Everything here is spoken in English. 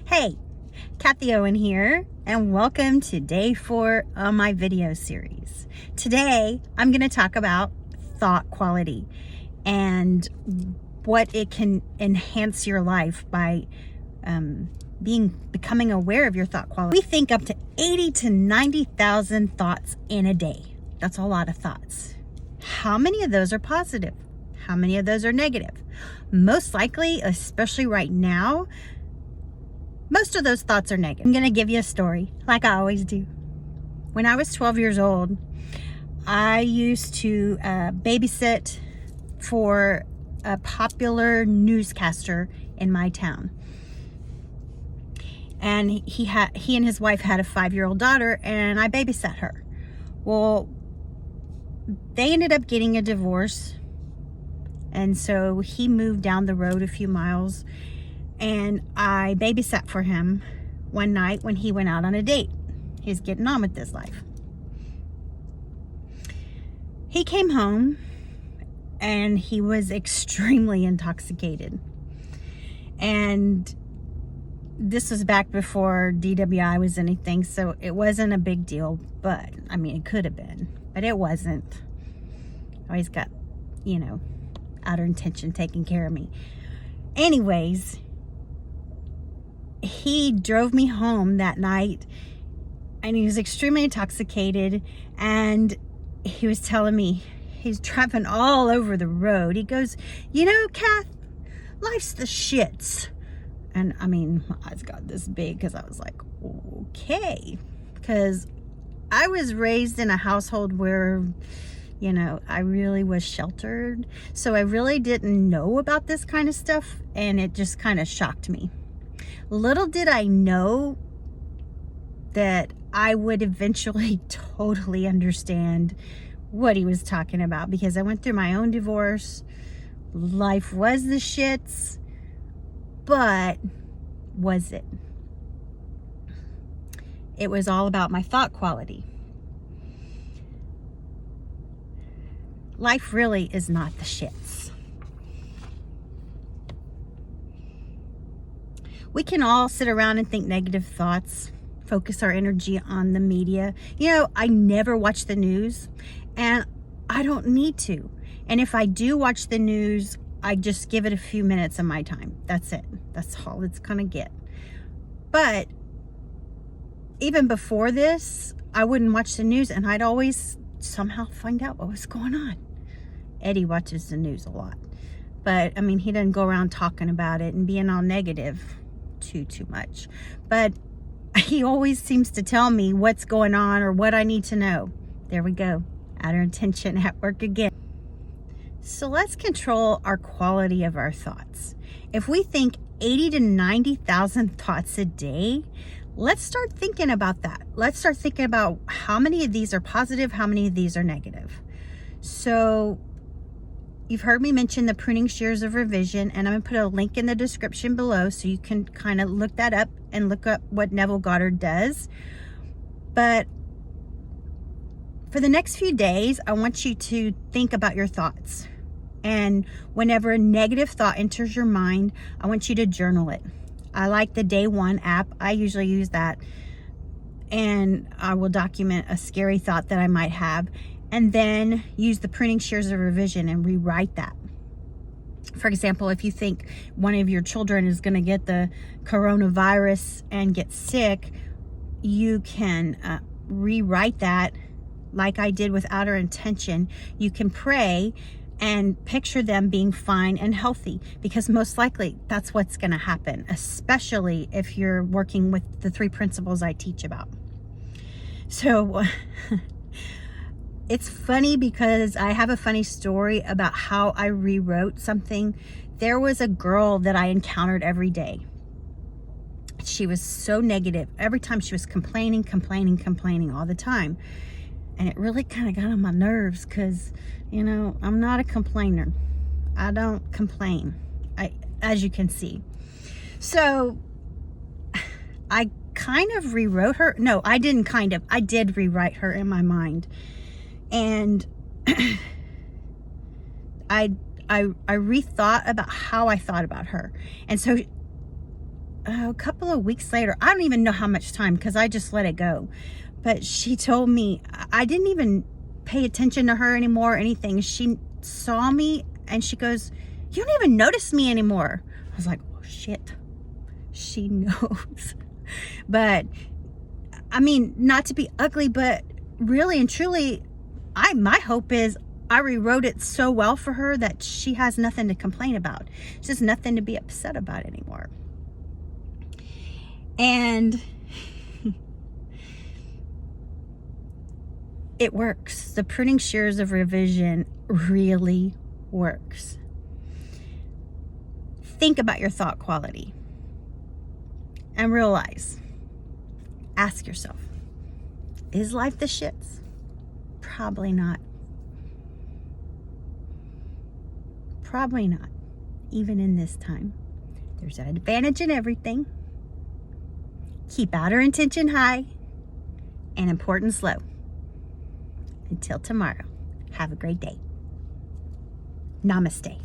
Hey, Kathy Owen here, and welcome to day 4 of my video series. Today, I'm going to talk about thought quality and what it can enhance your life by becoming aware of your thought quality. We think up to 80 to 90,000 thoughts in a day. That's a lot of thoughts. How many of those are positive? How many of those are negative? Most likely, especially right now, most of those thoughts are negative. I'm going to give you a story, like I always do. When I was 12 years old, I used to babysit for a popular newscaster in my town. And he and his wife had a 5-year-old daughter, and I babysat her. Well, they ended up getting a divorce, and so he moved down the road a few miles, and I babysat for him one night when he went out on a date. He's getting on with his life. He came home and he was extremely intoxicated. And this was back before DWI was anything, so it wasn't a big deal, but I mean, it could have been, but it wasn't. I always got, outer intention taking care of me. Anyways, he drove me home that night, and he was extremely intoxicated, and he was telling me he's driving all over the road. He goes, Kath, life's the shits. And I mean, my eyes got this big because I was like, okay. Because I was raised in a household where, I really was sheltered. So I really didn't know about this kind of stuff, and it just kind of shocked me. Little did I know that I would eventually totally understand what he was talking about, because I went through my own divorce. Life was the shits, but was it? It was all about my thought quality. Life really is not the shits. We can all sit around and think negative thoughts, focus our energy on the media. I never watch the news, and I don't need to. And if I do watch the news, I just give it a few minutes of my time. That's it. That's all it's gonna get. But even before this, I wouldn't watch the news, and I'd always somehow find out what was going on. Eddie watches the news a lot, but I mean, he doesn't go around talking about it and being all negative too much, but he always seems to tell me what's going on or what I need to know. There we go, outer intention at work again. So let's control our quality of our thoughts. If we think 80 to 90,000 thoughts a day, let's start thinking about that. Let's start thinking about how many of these are positive, how many of these are negative. So you've heard me mention the Pruning Shears of Revision, and I'm going to put a link in the description below so you can kind of look that up and look up what Neville Goddard does. But for the next few days, I want you to think about your thoughts. And whenever a negative thought enters your mind, I want you to journal it. I like the Day 1 app. I usually use that. And I will document a scary thought that I might have, and then use the Pruning Shears of Revision and rewrite that. For example, if you think one of your children is going to get the coronavirus and get sick, you can rewrite that like I did with outer intention. You can pray and picture them being fine and healthy, because most likely that's what's going to happen, especially if you're working with the 3 principles I teach about. So it's funny because I have a funny story about how I rewrote something. There was a girl that I encountered every day. She was so negative. Every time she was complaining all the time. And it really kind of got on my nerves because, I'm not a complainer. I don't complain, as you can see. So I kind of rewrote her. No, I didn't kind of. I did rewrite her in my mind. And I rethought about how I thought about her. And so a couple of weeks later, I don't even know how much time because I just let it go. But she told me, I didn't even pay attention to her anymore or anything. She saw me and she goes, "You don't even notice me anymore." I was like, "Oh shit, she knows." But I mean, not to be ugly, but really and truly, my hope is I rewrote it so well for her that she has nothing to complain about. It's just nothing to be upset about anymore. And it works. The pruning shears of revision really works. Think about your thought quality and realize, ask yourself, is life the shits? Probably not. Probably not. Even in this time, there's an advantage in everything. Keep outer intention high and importance low. Until tomorrow, have a great day. Namaste.